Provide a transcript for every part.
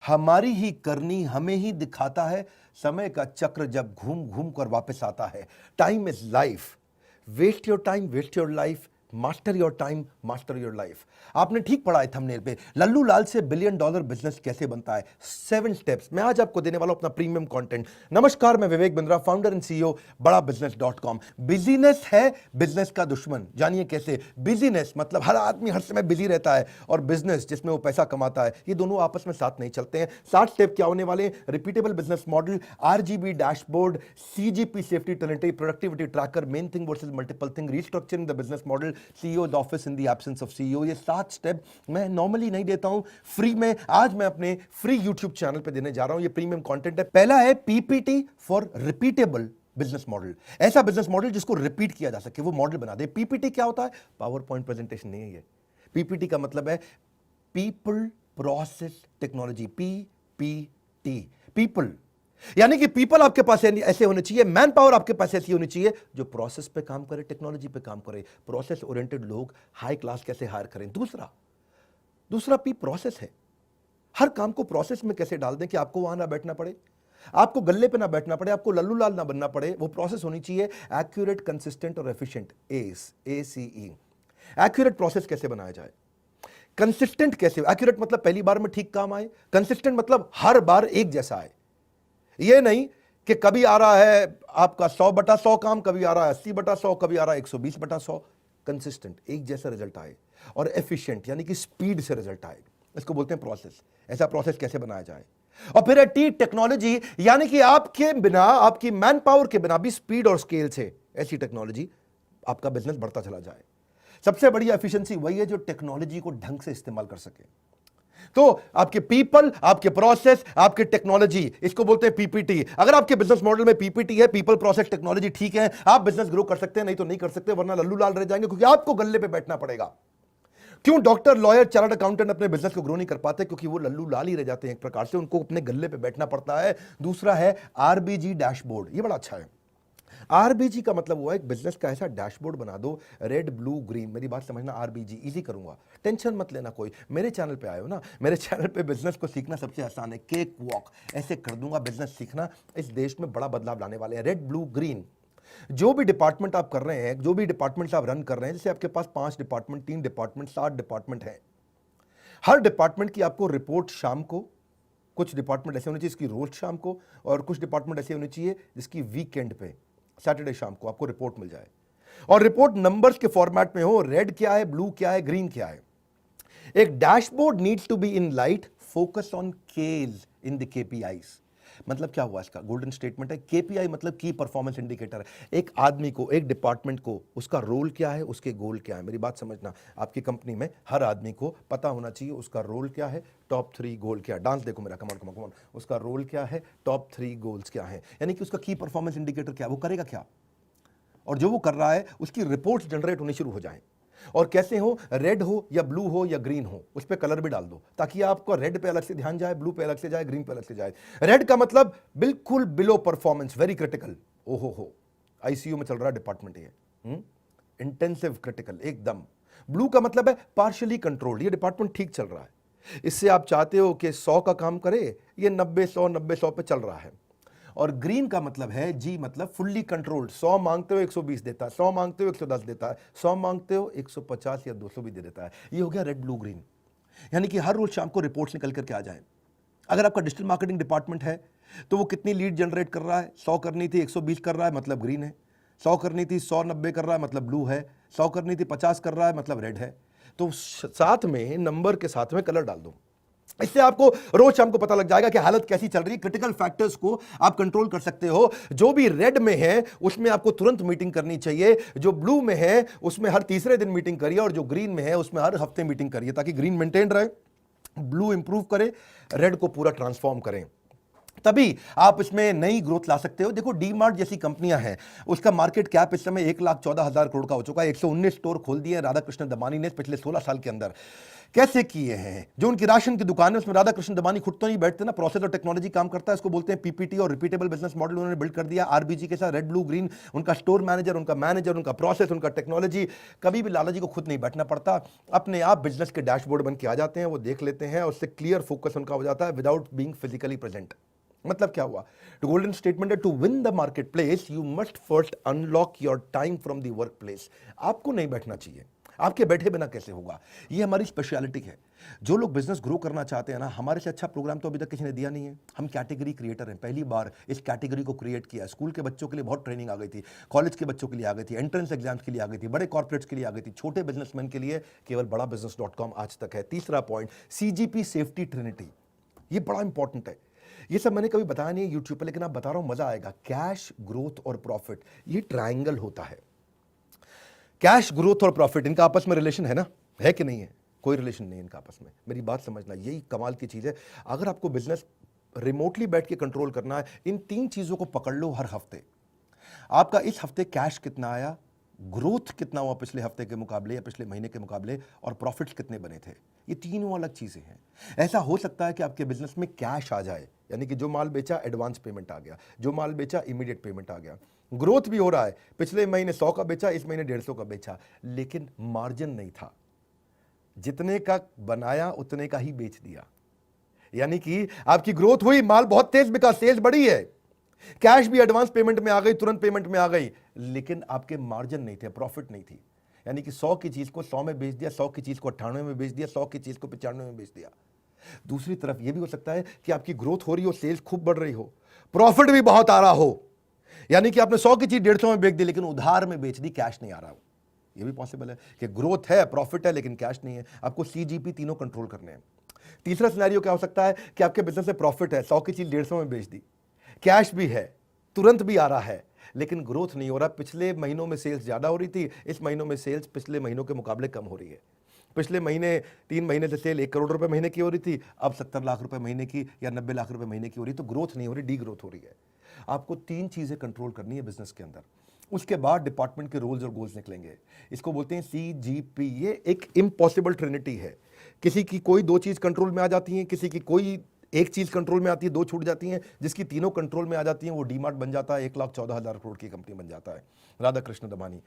हमारी ही करनी हमें ही दिखाता है, समय का चक्र जब घूम घूम कर वापस आता है। Time is life, waste your time, waste your life, master your time, master your life. आपने ठीक पढ़ा है थंबनेल पे, लल्लू लाल से बिलियन डॉलर बिजनेस कैसे बनता है, 7 स्टेप्स। मैं आज आपको देने वाला हूं अपना प्रीमियम कंटेंट। नमस्कार, मैं Vivek Bindra, founder and CEO बड़ा बिजनेस.com। बिजीनेस है बिजनेस का दुश्मन, जानिए कैसे। बिजीनेस मतलब हर आदमी हर समय बिजी रहता है, और बिजनेस जिसमें वो पैसा कमाता है, ये दोनों आपस में साथ नहीं चलते हैं। 60 स्टेप क्या होने वाले हैं? Repeatable business model, RGB dashboard, CGP safety talent, productivity tracker, main thing versus multiple thing, restructuring the business model, CEO office in the absence of CEO. ये 7 स्टेप मैं नॉर्मली नहीं देता हूं, फ्री में आज मैं अपने फ्री यूट्यूब चैनल पे देने जा रहा हूं। ये प्रीमियम कंटेंट है। पहला है PPT for repeatable business model, ऐसा बिजनेस मॉडल जिसको रिपीट किया जा सके, वो मॉडल बना दे। पीपीटी क्या होता है? पावर पॉइंट प्रेजेंटेशन नहीं है ये। पीपीटी का मतलब है people process technology, PPT. People यानी कि पीपल आपके पास ऐसे होने चाहिए, मैन पावर आपके पास ऐसी होनी चाहिए जो प्रोसेस पे काम करे, टेक्नोलॉजी पे काम करे। प्रोसेस ओरिएंटेड लोग हाई क्लास कैसे हायर करें। दूसरा पी प्रोसेस है। हर काम को प्रोसेस में कैसे डाल दें कि आपको वहां ना बैठना पड़े, आपको गल्ले पे ना बैठना पड़े, आपको लल्लू लाल ना बनना पड़े। वो प्रोसेस होनी चाहिए एक्यूरेट, कंसिस्टेंट और एफिशिएंट। ACE। एक्यूरेट प्रोसेस कैसे बनाया जाए, कंसिस्टेंट कैसे। एक्यूरेट मतलब पहली बार में ठीक काम आए, कंसिस्टेंट मतलब हर बार एक जैसा आए। ये नहीं कि कभी आ रहा है आपका 100/100 काम, कभी आ रहा है 80/100, कभी आ रहा है 120/100। कंसिस्टेंट, एक जैसा रिजल्ट आए। और एफिशिएंट यानी कि स्पीड से रिजल्ट आए, इसको बोलते हैं प्रोसेस। ऐसा प्रोसेस कैसे बनाया जाए। और फिर है टी टेक्नोलॉजी, यानी कि आपके बिना, आपकी मैन पावर के बिना भी स्पीड और स्केल से ऐसी टेक्नोलॉजी आपका बिजनेस बढ़ता चला जाए। सबसे बढ़िया एफिशिएंसी वही है जो टेक्नोलॉजी को ढंग से इस्तेमाल कर सके। तो आपके पीपल, आपके प्रोसेस, आपके टेक्नोलॉजी, इसको बोलते हैं पीपीटी। अगर आपके बिजनेस मॉडल में पीपीटी है, पीपल प्रोसेस टेक्नोलॉजी ठीक है, आप बिजनेस ग्रो कर सकते हैं, नहीं तो नहीं कर सकते, वरना लल्लू लाल रह जाएंगे, क्योंकि आपको गल्ले पे बैठना पड़ेगा। क्यों डॉक्टर, लॉयर, चार्टर्ड अकाउंटेंट अपने बिजनेस को ग्रो नहीं कर पाते? क्योंकि वो लल्लू लाल ही रह जाते हैं, एक प्रकार से उनको अपने गल्ले पे बैठना पड़ता है। दूसरा है आरबीजी डैशबोर्ड, ये बड़ा अच्छा है। आरबीजी का मतलब हुआ एक बिजनेस का ऐसा डैशबोर्ड बना दो, रेड ब्लू ग्रीन। मेरी बात समझना, आरबीजी इजी करूंगा, टेंशन मत लेना कोई। मेरे चैनल पे आए हो ना, मेरे चैनल पे बिजनेस को सीखना सबसे आसान है, केक वॉक ऐसे कर दूंगा। बिजनेस सीखना, इस देश में बड़ा बदलाव लाने वाले हैं। रेड ब्लू ग्रीन, जो भी डिपार्टमेंट आप कर रहे हैं, जो भी डिपार्टमेंट आप रन कर रहे हैं, जैसे आपके पास 5 डिपार्टमेंट, 3 डिपार्टमेंट, 7 डिपार्टमेंट है। हर डिपार्टमेंट की आपको रिपोर्ट शाम को, कुछ डिपार्टमेंट ऐसे होने चाहिए जिसकी रोज शाम को, और कुछ डिपार्टमेंट ऐसे होने चाहिए जिसकी वीकेंड पे, सैटरडे शाम को आपको रिपोर्ट मिल जाए। और रिपोर्ट नंबर्स के फॉर्मेट में हो, रेड क्या है, ब्लू क्या है, ग्रीन क्या है। एक dashboard needs to be in light, focus on cage in the KPIs. मतलब क्या हुआ इसका? गोल्डन स्टेटमेंट है। केपीआई मतलब की परफॉर्मेंस इंडिकेटर है। एक आदमी को, एक डिपार्टमेंट को, उसका रोल क्या है, उसके गोल क्या है। मेरी बात समझना, आपकी कंपनी में हर आदमी को पता होना चाहिए उसका रोल क्या है, टॉप 3 गोल क्या है। डांस देखो मेरा, कमान कमान कमान। उसका रोल क्या है, टॉप 3 गोल्स क्या है, यानी कि उसका की परफॉर्मेंस इंडिकेटर क्या है, वो करेगा क्या, और जो वो कर रहा है उसकी रिपोर्ट्स जनरेट होनी शुरू हो जाएं। और कैसे हो, रेड हो या ब्लू हो या ग्रीन हो, उस पर कलर भी डाल दो, ताकि आपको रेड पे अलग से ध्यान जाए, ब्लू पे अलग से जाए, ग्रीन पे अलग से जाए। रेड का मतलब बिल्कुल बिलो परफॉर्मेंस, वेरी क्रिटिकल, ओहो हो, आईसीयू में चल रहा डिपार्टमेंट है, इंटेंसिव क्रिटिकल एकदम। ब्लू का मतलब है पार्शियली कंट्रोल्ड, ये डिपार्टमेंट ठीक चल रहा है, इससे आप चाहते हो कि 100 का काम करे, ये 90-100 पे चल रहा है। और ग्रीन का मतलब है, जी मतलब फुल्ली कंट्रोल्ड, 100 मांगते हो 120 देता है, 100 मांगते हो 110 देता है, 100 मांगते हो 150 या 200 भी दे देता है। ये हो गया रेड ब्लू ग्रीन। यानी कि हर रोज शाम को रिपोर्ट्स निकल करके आ जाए। अगर आपका डिजिटल मार्केटिंग डिपार्टमेंट है तो वो कितनी लीड जनरेट कर रहा है, 100 करनी थी 120 कर रहा है, मतलब ग्रीन है। 100 करनी थी 190 कर रहा है, मतलब ब्लू है। 100 करनी थी 50 कर रहा है, मतलब रेड है। तो साथ में नंबर के साथ में कलर डाल दो, इससे आपको रोज शाम को पता लग जाएगा कि हालत कैसी चल रही है। क्रिटिकल फैक्टर्स को आप कंट्रोल कर सकते हो। जो भी रेड में है उसमें आपको तुरंत मीटिंग करनी चाहिए, जो ब्लू में है उसमें हर तीसरे दिन मीटिंग करिए, और जो ग्रीन में है उसमें हर हफ्ते मीटिंग करिए, ताकि ग्रीन मेंटेन रहे, ब्लू इंप्रूव करे, रेड को पूरा ट्रांसफॉर्म करें। तभी आप इसमें नई ग्रोथ ला सकते हो। देखो डी मार्ट जैसी कंपनियां हैं, उसका मार्केट कैप इस समय 1,14,000 करोड़ का हो चुका है। 119 स्टोर खोल दिए हैं राधा कृष्ण दमानी ने पिछले 16 साल के अंदर। कैसे किए हैं? जो उनकी राशन की दुकान है उसमें राधा कृष्ण दमानी खुद तो नहीं बैठते ना, प्रोसेस और टेक्नोलॉजी काम करता है, इसको बोलते हैं पीपीटी और रिपीटेबल बिजनेस मॉडल उन्होंने बिल्ड कर दिया आरबीजी के साथ। रेड ब्लू ग्रीन उनका स्टोर मैनेजर, उनका प्रोसेस, उनका टेक्नोलॉजी। कभी भी लाला जी को खुद नहीं बैठना पड़ता, अपने आप बिजनेस के डैशबोर्ड बन के आ जाते हैं, वो देख लेते हैं और उससे क्लियर फोकस उनका हो जाता है विदाउट बीइंग फिजिकली प्रेजेंट। मतलब क्या हुआ? टू गोल्डन स्टेटमेंट है, to win the marketplace you must first unlock your time from the workplace. आपको नहीं बैठना चाहिए, आपके बैठे बिना कैसे होगा? ये हमारी स्पेशलिटी है। जो लोग बिजनेस ग्रो करना चाहते हैं ना, हमारे से अच्छा प्रोग्राम तो अभी तक किसी ने दिया नहीं है। हम कैटेगरी क्रिएटर हैं, पहली बार इस कैटेगरी को क्रिएट किया। स्कूल के बच्चों के लिए बहुत ट्रेनिंग आ गई थी, कॉलेज के बच्चों के लिए आ गई थी, एंट्रेंस एग्जाम्स के लिए आ गई थी, बड़े कॉर्पोरेट्स के लिए आ गई थी, छोटे बिजनेसमैन के लिए केवल बड़ा business.com आज तक है। तीसरा पॉइंट, सीजीपी सेफ्टी ट्रिनिटी, ये बड़ा इंपॉर्टेंट है। ये सब मैंने कभी बताया नहीं यूट्यूब पर, लेकिन आप बता रहा हूं, मजा आएगा। कैश, ग्रोथ और प्रॉफिट, ये ट्रायंगल होता है। कैश, ग्रोथ और प्रॉफिट, इनका आपस में रिलेशन है ना? है कि नहीं है? कोई रिलेशन नहीं इनका आपस में। मेरी बात समझना, यही कमाल की चीज है। अगर आपको बिजनेस रिमोटली बैठ के कंट्रोल करना है, इन तीन चीजों को पकड़ लो हर हफ्ते। आपका इस हफ्ते कैश कितना आया, ग्रोथ कितना हुआ पिछले हफ्ते के मुकाबले या पिछले महीने के मुकाबले, और प्रॉफिट्स कितने बने थे। ये तीनों अलग चीजें हैं। ऐसा हो सकता है कि आपके बिजनेस में कैश आ जाए, यानी कि जो माल बेचा एडवांस पेमेंट आ गया, जो माल बेचा इमीडिएट पेमेंट आ गया, ग्रोथ भी हो रहा है, पिछले महीने 100 का बेचा, इस महीने 150 का बेचा, लेकिन मार्जिन नहीं था, जितने का बनाया उतने का ही बेच दिया। यानी कि आपकी ग्रोथ हुई, माल बहुत तेज बिका, सेल्स बढ़ी है, कैश भी एडवांस पेमेंट में आ गई, तुरंत पेमेंट में आ गई, लेकिन आपके मार्जिन नहीं थे, प्रॉफिट नहीं थी। यानी कि 100 की चीज को 100 में बेच दिया, 100 की चीज को 98 में बेच दिया, 100 की चीज को 95 में बेच दिया। दूसरी तरफ यह भी हो सकता है कि आपकी ग्रोथ हो रही हो, सेल्स खूब बढ़ रही हो, प्रॉफिट भी बहुत आ रहा हो, यानी कि आपने 100 की चीज 150 में बेच दी, लेकिन उधार में बेच दी, कैश नहीं आ रहा हो। यह भी पॉसिबल है कि ग्रोथ है, प्रॉफिट है, लेकिन कैश नहीं है। आपको सीजीपी तीनों कंट्रोल करने हैं। तीसरा सिनेरियो क्या हो सकता है कि आपके बिजनेस में प्रॉफिट है, 100 की चीज 150 में बेच दी, कैश भी है, तुरंत भी आ रहा है, लेकिन ग्रोथ नहीं हो रहा। पिछले महीनों में सेल्स ज्यादा हो रही थी, इस महीनों में सेल्स पिछले महीनों के मुकाबले कम हो रही है। पिछले महीने 3 महीने से सेल 1 करोड़ रुपए महीने की हो रही थी, अब 70 लाख रुपए महीने की या 90 लाख रुपए महीने की हो रही है। तो ग्रोथ नहीं हो रही, डी ग्रोथ हो रही है। आपको 3 चीजें कंट्रोल करनी है बिजनेस के अंदर। उसके बाद डिपार्टमेंट के रोल्स और गोल्स निकलेंगे। इसको बोलते हैं सीजीपी। ये एक इम्पॉसिबल ट्रिनिटी है। किसी की कोई 2 चीज कंट्रोल में आ जाती है, किसी की कोई एक चीज कंट्रोल में आती है, 2 छूट जाती हैं। जिसकी तीनों कंट्रोल में आ जाती हैं वो डीमार्ट बन जाता है, 1,14,000 करोड़ की कंपनी बन जाता है, राधा कृष्ण दमानी।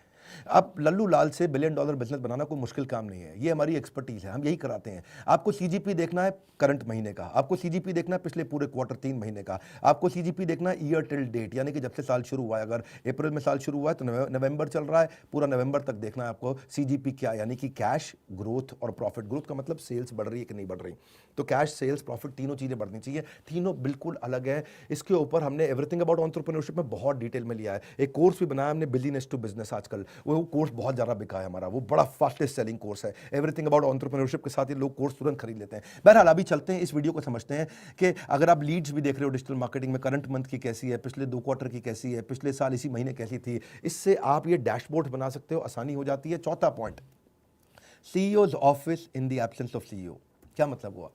अब लल्लू लाल से $1 बिलियन बिजनेस बनाना कोई मुश्किल काम नहीं है, ये हमारी एक्सपर्टीज है, हम यही कराते हैं। आपको सीजीपी देखना है करंट महीने का, आपको सीजीपी देखना है पिछले पूरे क्वार्टर 3 महीने का, आपको सीजीपी देखना है ईयर टिल डेट, यानी कि जब से साल शुरू हुआ है। अगर अप्रैल में साल शुरू हुआ है तो नवंबर चल रहा है, पूरा नवंबर तक देखना है आपको सीजीपी क्या, यानी कि कैश, ग्रोथ और प्रॉफिट। ग्रोथ का मतलब सेल्स बढ़ रही है कि नहीं बढ़ रही। तो कैश, सेल्स, प्रॉफिट तीनों चीजें बढ़नी चाहिए, तीनों बिल्कुल अलग है। इसके ऊपर हमने एवरीथिंग अबाउट एंटरप्रेन्योरशिप में बहुत डिटेल में लिया है। एक कोर्स भी बनाया हमने, बिजनेस टू बिजनेस, आजकल वो कोर्स बहुत ज़्यादा बिका है हमारा, वो बड़ा फास्टेस्ट सेलिंग कोर्स है। एवरीथिंग अबाउट एंटरप्रेन्योरशिप के साथ ये लोग कोर्स तुरंत खरीद लेते हैं। बहरहाल अभी चलते हैं, इस वीडियो को समझते हैं कि अगर आप लीड्स भी देख रहे हो डिजिटल मार्केटिंग में, करंट मंथ की कैसी है, पिछले 2 क्वार्टर की कैसी है, पिछले साल इसी महीने कैसी थी, इससे आप ये डैशबोर्ड बना सकते हो, आसानी हो जाती है। चौथा point, CEOs office in the absence of CEO. क्या मतलब हुआ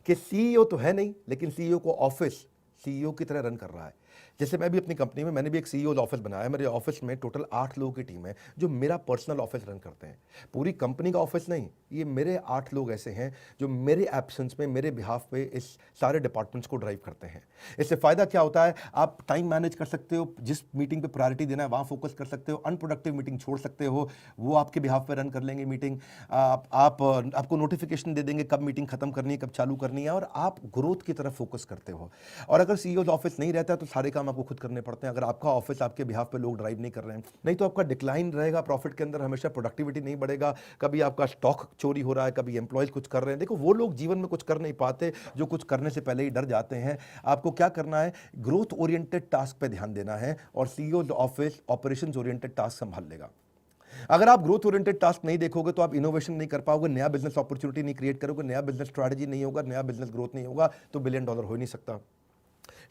कि सीईओ तो है नहीं, लेकिन सीईओ को ऑफिस सीईओ की तरह रन कर रहा है। जैसे मैं भी अपनी कंपनी में, मैंने भी एक सीईओ ऑफिस बनाया है। मेरे ऑफिस में टोटल 8 लोगों की टीम है जो मेरा पर्सनल ऑफिस रन करते हैं। पूरी कंपनी का ऑफिस नहीं, ये मेरे 8 लोग ऐसे हैं जो मेरे एब्सेंस में, मेरे बिहाफ पे इस सारे डिपार्टमेंट्स को ड्राइव करते हैं। इससे फायदा क्या होता है, आप टाइम मैनेज कर सकते हो, जिस मीटिंग पे प्रायोरिटी देना है वहाँ फोकस कर सकते हो, अनप्रोडक्टिव मीटिंग छोड़ सकते हो, वो आपके बिहाफ पे रन कर लेंगे मीटिंग। आपको नोटिफिकेशन दे देंगे कब मीटिंग खत्म करनी है, कब चालू करनी है, और आप ग्रोथ की तरफ फोकस करते हो। और अगर सीईओ ऑफिस नहीं रहता है तो सारे काम आपको खुद करने पड़ते हैं। अगर आपका ऑफिस आपके बिहाफ पे लोग ड्राइव नहीं कर रहे हैं, नहीं तो आपका डिक्लाइन रहेगा प्रॉफिट के अंदर, हमेशा प्रोडक्टिविटी नहीं बढ़ेगा। कभी आपका स्टॉक चोरी हो रहा है, कभी एम्प्लॉयज कुछ कर रहे हैं। देखो वो लोग जीवन में कुछ कर नहीं पाते जो कुछ करने से पहले ही डर जाते हैं। आपको क्या करना है, ग्रोथ ओरिएंटेड टास्क पे ध्यान देना है, और CEO office operations oriented task संभाल लेगा। अगर आप ग्रोथ ओरिएंटेड टास्क नहीं देखोगे तो आप इनोवेशन नहीं कर पाओगे, नया बिजनेस अपॉर्चुनिटी नहीं क्रिएट करोगे, नया बिजनेस स्ट्रैटेजी नहीं होगा, नया बिजनेस ग्रोथ नहीं होगा, तो $1 बिलियन हो नहीं सकता।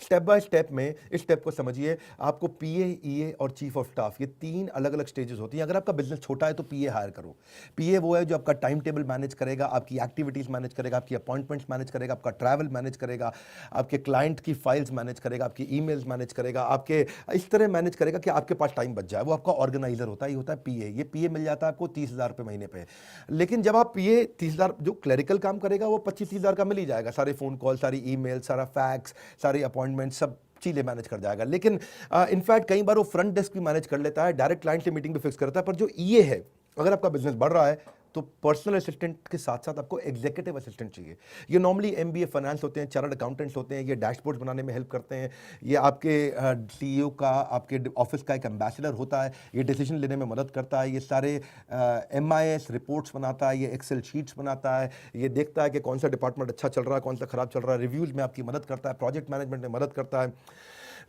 स्टेप बाय स्टेप में इस स्टेप को समझिए, आपको पीए, ईए और चीफ ऑफ स्टाफ, ये 3 अलग-अलग स्टेजेस होती हैं। अगर आपका बिज़नेस छोटा है तो पीए हायर करो। पीए वो है जो आपका टाइम टेबल मैनेज करेगा, आपकी एक्टिविटीज़ मैनेज करेगा, आपकी अपॉइंटमेंट्स मैनेज करेगा, आपका ट्रैवल मैनेज करेगा, आपके क्लाइंट की फाइल्स मैनेज करेगा, आपकी ईमेल्स मैनेज करेगा, आपके इस तरह मैनेज करेगा कि आपके पास टाइम बच जाए। वो आपका ऑर्गेनाइजर होता है, ये होता है पीए। ये पीए मिल जाता है आपको 30,000 रुपये महीने पे। लेकिन जब आप पीए 30,000, जो क्लरिकल काम करेगा वो 25-30,000 का मिल ही जाएगा, सारे फ़ोन कॉल, सारी ईमेल, सारा फैक्स, सारी अपॉइंटमेंट, सब चीज़ें मैनेज कर जाएगा। लेकिन इनफैक्ट कई बार वो फ्रंट डेस्क भी मैनेज कर लेता है, डायरेक्ट क्लाइंट से मीटिंग भी फिक्स करता है। पर जो ईए है, अगर आपका बिजनेस बढ़ रहा है तो पर्सनल असिस्टेंट के साथ साथ आपको एग्जीक्यूटिव असिस्टेंट चाहिए। ये नॉर्मली एमबीए फाइनेंस होते हैं, चार्टर्ड अकाउंटेंट्स होते हैं, ये डैशबोर्ड बनाने में हेल्प करते हैं, ये आपके सीईओ का, आपके ऑफिस का एक एम्बेसडर होता है, ये डिसीजन लेने में मदद करता है, ये सारे एमआईएस रिपोर्ट्स बनाता है, ये एक्सेल शीट्स बनाता है, ये देखता है कि कौन सा डिपार्टमेंट अच्छा चल रहा है, कौन सा खराब चल रहा है, रिव्यूज़ में आपकी मदद करता है, प्रोजेक्ट मैनेजमेंट में मदद करता है।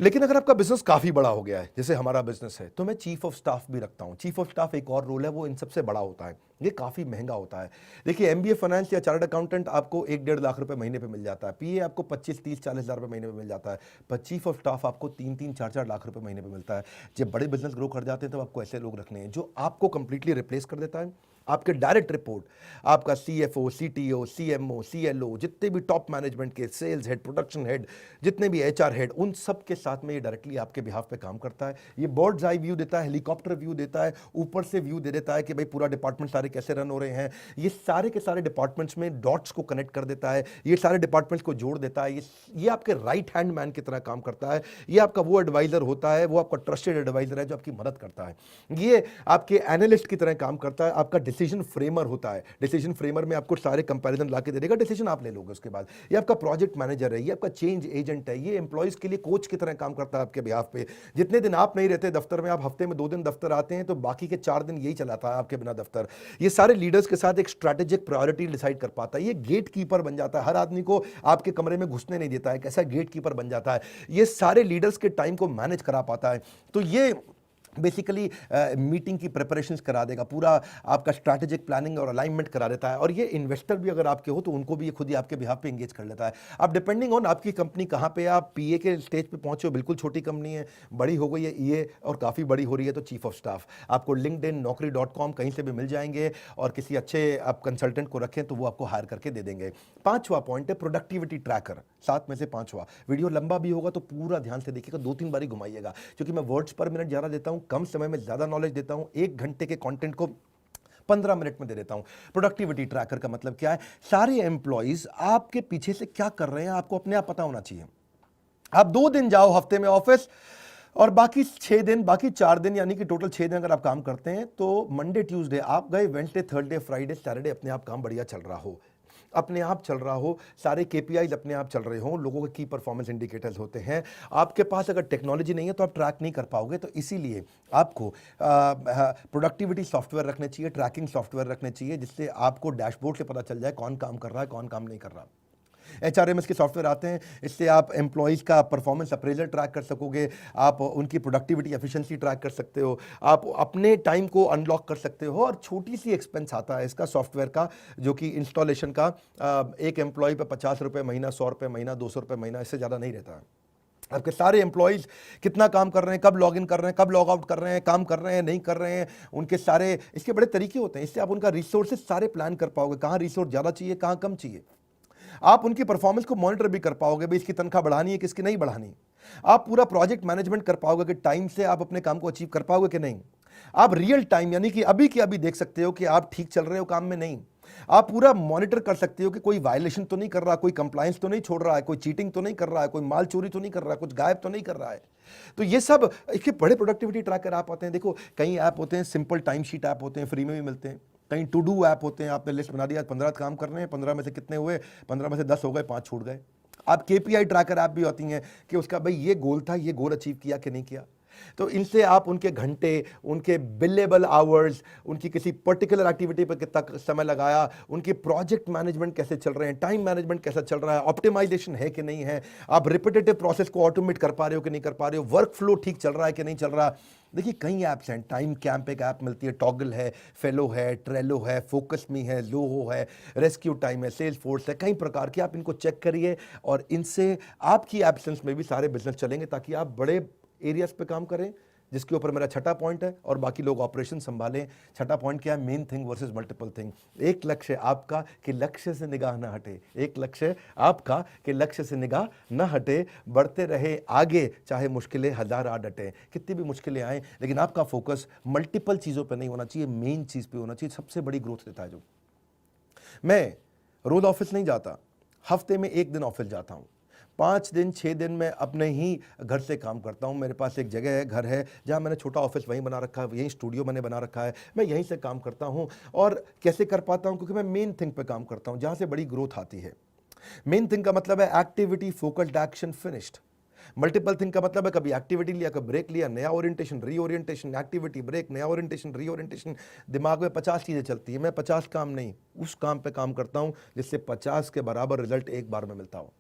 लेकिन अगर आपका बिजनेस काफ़ी बड़ा हो गया है, जैसे हमारा बिजनेस है, तो मैं चीफ ऑफ स्टाफ भी रखता हूँ। चीफ ऑफ स्टाफ एक और रोल है, वो इन सबसे बड़ा होता है, ये काफ़ी महंगा होता है। देखिए, एमबीए फाइनेंस या चार्टर्ड अकाउंटेंट आपको 1-1.5 लाख रुपए महीने पे मिल जाता है, पीए आपको 25-30-40 हज़ार रुपये महीने पे मिल जाता है, पर चीफ ऑफ स्टाफ आपको 3-3, 4-4 लाख रुपए महीने पे मिलता है। जब बड़े बिजनेस ग्रो कर जाते हैं तो आपको ऐसे लोग रखने हैं जो आपको कंप्लीटली रिप्लेस कर देता है। आपके डायरेक्ट रिपोर्ट आपका सीएफओ, सीटीओ, सीएमओ, सीएलओ, जितने भी टॉप मैनेजमेंट के, सेल्स हेड, प्रोडक्शन हेड, जितने भी एचआर हेड, उन सब के साथ में ये डायरेक्टली आपके बिहाफ पे काम करता है। ये बर्ड्स आई व्यू देता है, हेलीकॉप्टर व्यू देता है, ऊपर से व्यू दे देता है कि भाई पूरा डिपार्टमेंट सारे कैसे रन हो रहे हैं। ये सारे के सारे डिपार्टमेंट्स में डॉट्स को कनेक्ट कर देता है, ये सारे डिपार्टमेंट्स को जोड़ देता है। ये आपके राइट हैंड मैन की तरह काम करता है। ये आपका वो एडवाइजर होता है, वो आपका ट्रस्टेड एडवाइजर है जो आपकी मदद करता है। ये आपके एनालिस्ट की तरह काम करता है, आपका डिसीजन फ्रेमर होता है। डिसीजन फ्रेमर में आपको सारे कंपैरिजन लाके दे देगा, डिसीजन आप ले लोगे उसके बाद। ये आपका प्रोजेक्ट मैनेजर है, ये आपका चेंज एजेंट है, ये एम्प्लॉइज के लिए कोच की तरह काम करता है आपके बिहाफ पे। जितने दिन आप नहीं रहते दफ्तर में, आप हफ्ते में 2 दिन दफ्तर आते हैं, तो बाकी के 4 दिन यही चलाता है आपके बिना दफ्तर। ये सारे लीडर्स के साथ एक स्ट्रैटेजिक प्रायोरिटी डिसाइड कर पाता है। ये गेट कीपर बन जाता है, हर आदमी को आपके कमरे में घुसने नहीं देता है, कैसा गेट कीपर बन जाता है। ये सारे लीडर्स के टाइम को मैनेज करा पाता है। तो ये बेसिकली मीटिंग की प्रिपरेशंस करा देगा, पूरा आपका स्ट्रैटेजिक प्लानिंग और अलाइनमेंट करा देता है। और ये इन्वेस्टर भी अगर आपके हो तो उनको भी ये खुद ही आपके बिहाफ पे एंगेज कर लेता है। अब डिपेंडिंग ऑन आपकी कंपनी कहाँ पे, आप पीए के स्टेज पे पहुंचे हो, बिल्कुल छोटी कंपनी है, बड़ी हो गई है ईए और काफ़ी बड़ी हो रही है, तो चीफ ऑफ स्टाफ आपको लिंक्डइन, naukri.com कहीं से भी मिल जाएंगे, और किसी अच्छे आप कंसल्टेंट को रखें तो वो आपको हायर करके दे देंगे। 5वां पॉइंट है प्रोडक्टिविटी ट्रैकर, 7 में से 5वां। वीडियो लंबा भी होगा तो पूरा ध्यान से देखिएगा, 2-3 बारी घुमाइएगा, क्योंकि मैं वर्ड्स पर मिनट ज़्यादा देता हूँ, कम समय में ज़्यादा नॉलेज देता हूँ। 1 घंटे के कंटेंट को 15 मिनट में दे देता हूं। प्रोडक्टिविटी ट्रैकर का मतलब क्या है? सारे एम्प्लॉइज आपके पीछे से क्या कर रहे हैं आपको अपने आप पता होना चाहिए। आप 2 दिन जाओ हफ्ते में ऑफिस, और बाकी 6 दिन, बाकी 4 दिन, यानी कि टोटल 6 दिन अगर आप काम करते हैं, तो मंडे ट्यूसडे आप गए, वेडनेसडे, थर्सडे, फ्राइडे, सैटरडे अपने आप काम बढ़िया चल रहा हो, अपने आप चल रहा हो, सारे केपीआईज अपने आप चल रहे हो, लोगों के की परफॉर्मेंस इंडिकेटर्स होते हैं। आपके पास अगर टेक्नोलॉजी नहीं है तो आप ट्रैक नहीं कर पाओगे, तो इसीलिए आपको प्रोडक्टिविटी सॉफ्टवेयर रखने चाहिए, ट्रैकिंग सॉफ्टवेयर रखने चाहिए, जिससे आपको डैशबोर्ड से पता चल जाए कौन काम कर रहा है, कौन काम नहीं कर रहा। HRMS के सॉफ्टवेयर आते हैं, इससे आप एम्प्लॉइज़ का परफॉर्मेंस अप्रेजल ट्रैक कर सकोगे, आप उनकी प्रोडक्टिविटी एफिशिएंसी ट्रैक कर सकते हो, आप अपने टाइम को अनलॉक कर सकते हो। और छोटी सी एक्सपेंस आता है इसका सॉफ्टवेयर का, जो कि इंस्टॉलेशन का, एक एम्प्लॉय पे 50 रुपये महीना, 100 रुपये महीना, 200 रुपये महीना, इससे ज़्यादा नहीं रहता है। आपके सारे एम्प्लॉइज़ कितना काम कर रहे हैं, कब लॉग इन कर रहे हैं, कब लॉग आउट कर रहे हैं, काम कर रहे हैं, नहीं कर रहे हैं, उनके सारे, इसके बड़े तरीके होते हैं। इससे आप उनका रिसोर्सेज सारे प्लान कर पाओगे, कहाँ रिसोर्स ज़्यादा चाहिए, कहाँ कम चाहिए। आप उनकी परफॉर्मेंस को मॉनिटर भी कर पाओगे, भाई इसकी तनख्वाह बढ़ानी है, किसकी नहीं बढ़ानी। आप पूरा प्रोजेक्ट मैनेजमेंट कर पाओगे कि टाइम से आप अपने काम को अचीव कर पाओगे कि नहीं। आप रियल टाइम, यानी कि अभी की अभी देख सकते हो कि आप ठीक चल रहे हो काम में, नहीं। आप पूरा मॉनिटर कर सकते हो कि कोई वायलेशन तो नहीं कर रहा, कोई कंप्लायंस तो नहीं छोड़ रहा है, कोई चीटिंग तो नहीं कर रहा है, कोई माल चोरी तो नहीं कर रहा है, कुछ गायब तो नहीं कर रहा है। तो ये सब इसके बड़े प्रोडक्टिविटी ट्रैकर ऐप आते हैं। देखो, कई ऐप होते हैं, सिंपल टाइम शीट ऐप होते हैं, फ्री में भी मिलते हैं। कहीं टू डू ऐप होते हैं, आपने लिस्ट बना दिया, 15 काम करने हैं, 15 में से कितने हुए, 15 में से 10 हो गए, 5 छूट गए। आप केपीआई ट्रैकर ऐप भी होती हैं कि उसका भाई ये गोल था, ये गोल अचीव किया कि नहीं किया। तो इनसे आप उनके घंटे, उनके बिलेबल आवर्स, उनकी किसी पर्टिकुलर एक्टिविटी पर कितना समय लगाया, उनके प्रोजेक्ट मैनेजमेंट कैसे चल रहे हैं, टाइम मैनेजमेंट कैसा चल रहा है, ऑप्टिमाइजेशन है कि नहीं है, आप रिपीटेटिव प्रोसेस को ऑटोमेट कर पा रहे हो कि नहीं कर पा रहे हो, वर्क फ्लो ठीक चल रहा है कि नहीं चल रहा। देखिए कई ऐप्स हैं, टाइम कैंप एक ऐप मिलती है, टॉगल है, फेलो है, ट्रेलो है, फोकस मी है, लोहो है, रेस्क्यू टाइम है, सेल्स फोर्स है, कई प्रकार की। आप इनको चेक करिए और इनसे आपकी एब्सेंस में भी सारे बिजनेस चलेंगे, ताकि आप बड़े एरियाज पे काम करें, जिसके ऊपर मेरा छठा पॉइंट है, और बाकी लोग ऑपरेशन संभालें। छठा पॉइंट क्या है? Main thing versus multiple thing. एक लक्ष्य आपका कि लक्ष्य से निगाह ना हटे, एक लक्ष्य आपका कि लक्ष्य से निगाह ना हटे, बढ़ते रहे आगे, चाहे मुश्किलें हजार आ डटे, कितनी भी मुश्किलें आए, लेकिन आपका फोकस मल्टीपल चीज़ों पर नहीं होना चाहिए, मेन चीज़ पे होना चाहिए। सबसे बड़ी ग्रोथ देता है। जो मैं रोज ऑफिस नहीं जाता, हफ्ते में एक दिन ऑफिस जाता हूँ, 5 दिन 6 दिन मैं अपने ही घर से काम करता हूँ। मेरे पास एक जगह है, घर है, जहाँ मैंने छोटा ऑफिस वहीं बना रखा है, यहीं स्टूडियो मैंने बना रखा है, मैं यहीं से काम करता हूँ। और कैसे कर पाता हूँ? क्योंकि मैं मेन थिंग पे काम करता हूँ, जहाँ से बड़ी ग्रोथ आती है। मेन थिंग का मतलब है activity, focused action, finished. Multiple thing का मतलब है कभी एक्टिविटी लिया, कभी ब्रेक लिया, नया ओरिएंटेशन, रीओरिएंटेशन, एक्टिविटी, ब्रेक, नया ओरिएंटेशन, रीओरिएंटेशन। दिमाग में 50 चीज़ें चलती है। मैं 50 काम नहीं, उस काम पे काम करता हूँ जिससे 50 के बराबर रिजल्ट एक बार में मिलता हो।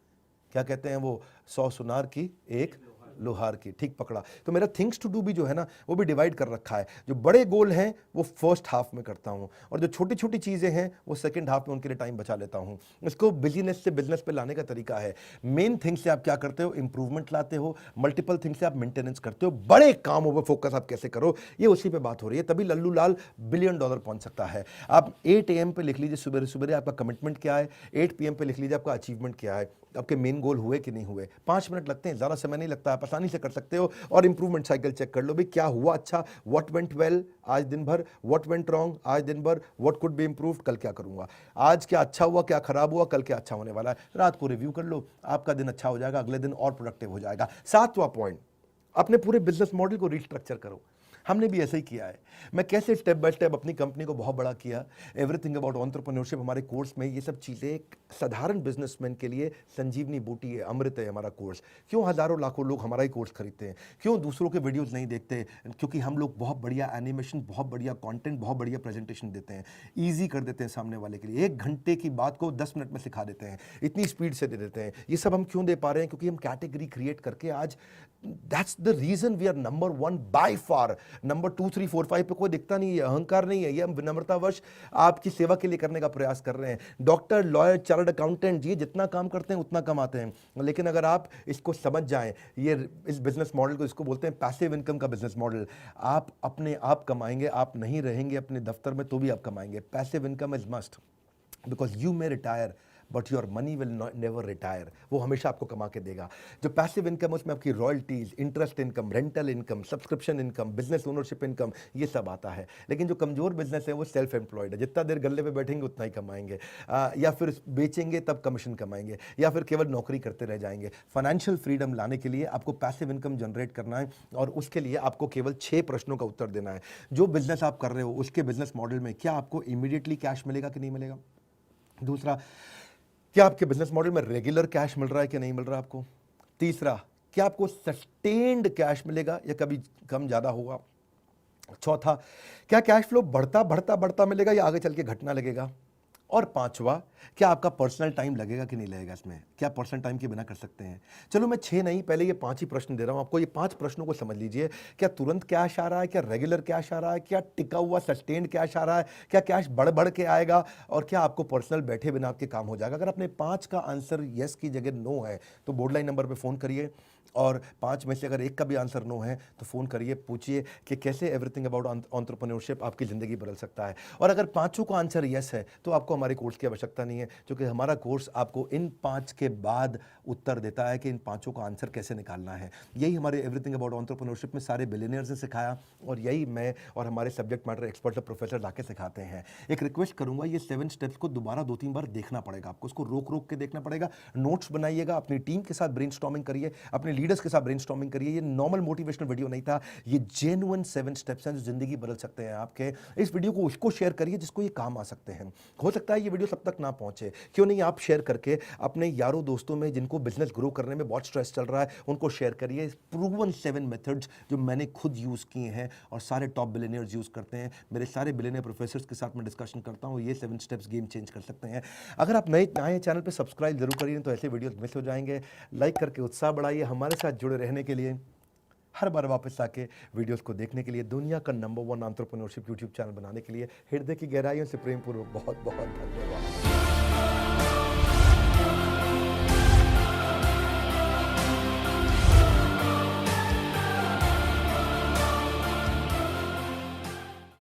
क्या कहते हैं वो? 100 सुनार की एक लोहार की। ठीक पकड़ा। तो मेरा थिंग्स टू डू भी जो है ना, वो भी डिवाइड कर रखा है। जो बड़े गोल हैं वो फर्स्ट हाफ में करता हूं, और जो छोटी छोटी चीजें हैं वो सेकंड हाफ में उनके लिए टाइम बचा लेता हूं। इसको बिजनेस से बिजनेस पे लाने का तरीका है। मेन थिंग से आप क्या करते हो? इंप्रूवमेंट लाते हो। मल्टीपल थिंग से आप मेंटेनेंस करते हो। बड़े कामों पर फोकस आप कैसे करो, ये उसी पे बात हो रही है। तभी लल्लू लाल बिलियन डॉलर पहुंच सकता है। आप 8 AM पे लिख लीजिए, सुबह सुबह आपका कमिटमेंट क्या है, 8 PM पे लिख लीजिए आपका अचीवमेंट क्या है, आपके मेन गोल हुए कि नहीं हुए। 5 मिनट लगते हैं, ज़्यादा समय नहीं लगता, आप आसानी से कर सकते हो। और इंप्रूवमेंट साइकिल चेक कर लो भी, क्या हुआ अच्छा, व्हाट वेंट वेल आज दिन भर, व्हाट वेंट रॉन्ग आज दिन भर, व्हाट कुड बी इंप्रूव्ड, कल क्या करूंगा, आज क्या अच्छा हुआ, क्या खराब हुआ, कल क्या अच्छा होने वाला है। रात को रिव्यू कर लो, आपका दिन अच्छा हो जाएगा, अगले दिन और प्रोडक्टिव हो जाएगा। 7वां पॉइंट, अपने पूरे बिजनेस मॉडल को रिस्ट्रक्चर करो। हमने भी ऐसा ही किया है। मैं कैसे स्टेप बाय स्टेप अपनी कंपनी को बहुत बड़ा किया, एवरीथिंग अबाउट एंटरप्रेन्योरशिप हमारे कोर्स में। ये सब चीज़ें एक साधारण बिजनेसमैन के लिए संजीवनी बूटी है, अमृत है हमारा कोर्स। क्यों हज़ारों लाखों लोग हमारा ही कोर्स खरीदते हैं? क्यों दूसरों के वीडियोज़ नहीं देखते? क्योंकि हम लोग बहुत बढ़िया एनिमेशन, बहुत बढ़िया कॉन्टेंट, बहुत बढ़िया प्रेजेंटेशन देते हैं, ईजी कर देते हैं सामने वाले के लिए। 1 घंटे की बात को 10 मिनट में सिखा देते हैं, इतनी स्पीड से दे देते हैं। ये सब हम क्यों दे पा रहे हैं? क्योंकि हम कैटेगरी क्रिएट करके आज, that's the reason we are number 1 by far. Number 2, 3, 4, 5 पे कोई दिखता नहीं है, अहंकार नहीं है, ये हम विनम्रतावश आपकी सेवा के लिए करने का प्रयास कर रहे हैं। डॉक्टर, लॉयर, चार्टर्ड अकाउंटेंट, ये जितना काम करते हैं उतना कमाते हैं। लेकिन अगर आप इसको समझ जाएं, ये इस बिजनेस मॉडल को, इसको बोलते हैं पैसिव इनकम का बिजनेस मॉडल। आप अपने आप कमाएंगे, आप नहीं रहेंगे अपने दफ्तर में तो भी आप कमाएंगे। Passive income is must, because you may retire but your money will never retire. वो हमेशा आपको कमा के देगा। जो पैसिव इनकम, उसमें आपकी royalties, interest income, rental income, subscription income, business ownership income, ये सब आता है। लेकिन जो कमजोर बिजनेस है वो सेल्फ एम्प्लॉयड है। जितना देर गल्ले पे बैठेंगे उतना ही कमाएंगे, या फिर बेचेंगे तब कमीशन कमाएंगे, या फिर केवल नौकरी करते रह जाएंगे। फाइनेंशियल फ्रीडम लाने के लिए आपको पैसिव इनकम जनरेट करना है, और उसके लिए आपको केवल 6 प्रश्नों का उत्तर देना है। जो बिजनेस आप कर रहे हो उसके बिजनेस मॉडल में क्या आपको इमीडिएटली कैश मिलेगा कि नहीं मिलेगा? दूसरा, क्या आपके बिजनेस मॉडल में रेगुलर कैश मिल रहा है कि नहीं मिल रहा आपको? तीसरा, क्या आपको सस्टेन्ड कैश मिलेगा या कभी कम ज्यादा होगा? चौथा, क्या कैश फ्लो बढ़ता बढ़ता बढ़ता मिलेगा या आगे चल के घटना लगेगा? और पांचवा, क्या आपका पर्सनल टाइम लगेगा कि नहीं लगेगा इसमें? क्या पर्सनल टाइम के बिना कर सकते हैं? चलो मैं 6 नहीं, पहले ये 5 ही प्रश्न दे रहा हूं आपको। ये 5 प्रश्नों को समझ लीजिए। क्या तुरंत कैश आ रहा है? क्या रेगुलर कैश आ रहा है? क्या टिका हुआ सस्टेन्ड कैश आ रहा है? क्या कैश बढ़ बढ़ के आएगा? और क्या आपको पर्सनल बैठे बिना आपके काम हो जाएगा? अगर आपने 5 का आंसर यस की जगह नो है तो बोर्ड लाइन नंबर पर फोन करिए, और 5 में से अगर एक का भी आंसर नो है तो फोन करिए, पूछिए कि कैसे एवरीथिंग अबाउट एंटरप्रेन्योरशिप आपकी जिंदगी बदल सकता है। और अगर 5 का आंसर यस है तो आपको हमारे कोर्स की आवश्यकता नहीं है, क्योंकि हमारा कोर्स आपको इन 5 के बाद उत्तर देता है कि इन 5 का आंसर कैसे निकालना है। यही हमारे एवरीथिंग अबाउट एंटरप्रेन्योरशिप में सारे बिलियनियर्स ने सिखाया, और यही मैं और हमारे सब्जेक्ट मैटर एक्सपर्ट प्रोफेसर लाके सिखाते हैं। एक रिक्वेस्ट करूंगा, ये 7 स्टेप्स को दोबारा 2-3 बार देखना पड़ेगा आपको, उसको रोक रोक के देखना पड़ेगा। नोट्स बनाइएगा, अपनी टीम के साथ ब्रेनस्टॉर्मिंग करिए, अपने लीडर्स के साथ ब्रेनस्टॉर्मिंग करिए। ये नॉर्मल मोटिवेशनल वीडियो नहीं था, ये जेन्युइन 7 स्टेप्स हैं जो जिंदगी बदल सकते हैं आपके। इस वीडियो को उसको शेयर करिए जिसको ये काम आ सकते हैं। हो सकता है ये वीडियो सब तक ना पहुंचे? क्यों नहीं आप शेयर करके अपने यारों दोस्तों में जिनको बिजनेस ग्रो करने में बहुत स्ट्रेस चल रहा है उनको शेयर करिए। प्रूवन 7 मेथड्स जो मैंने खुद यूज़ किए हैं और सारे टॉप बिलियनियर्स यूज़ करते हैं, मेरे सारे बिलियनियर प्रोफेसर्स के साथ मैं डिस्कशन करता हूँ। ये 7 स्टेप्स गेम चेंज कर सकते हैं। अगर आप नए आए चैनल पे सब्सक्राइब जरूर करिए, तो ऐसे वीडियोस मिस हो जाएंगे। लाइक करके उत्साह बढ़ाइए। हमारे साथ जुड़े रहने के लिए, हर बार वापस आके वीडियोस को देखने के लिए, दुनिया का नंबर 1 एंटरप्रेन्योरशिप यूट्यूब चैनल बनाने के लिए हृदय की गहराइयों से प्रेमपूर्वक बहुत बहुत धन्यवाद।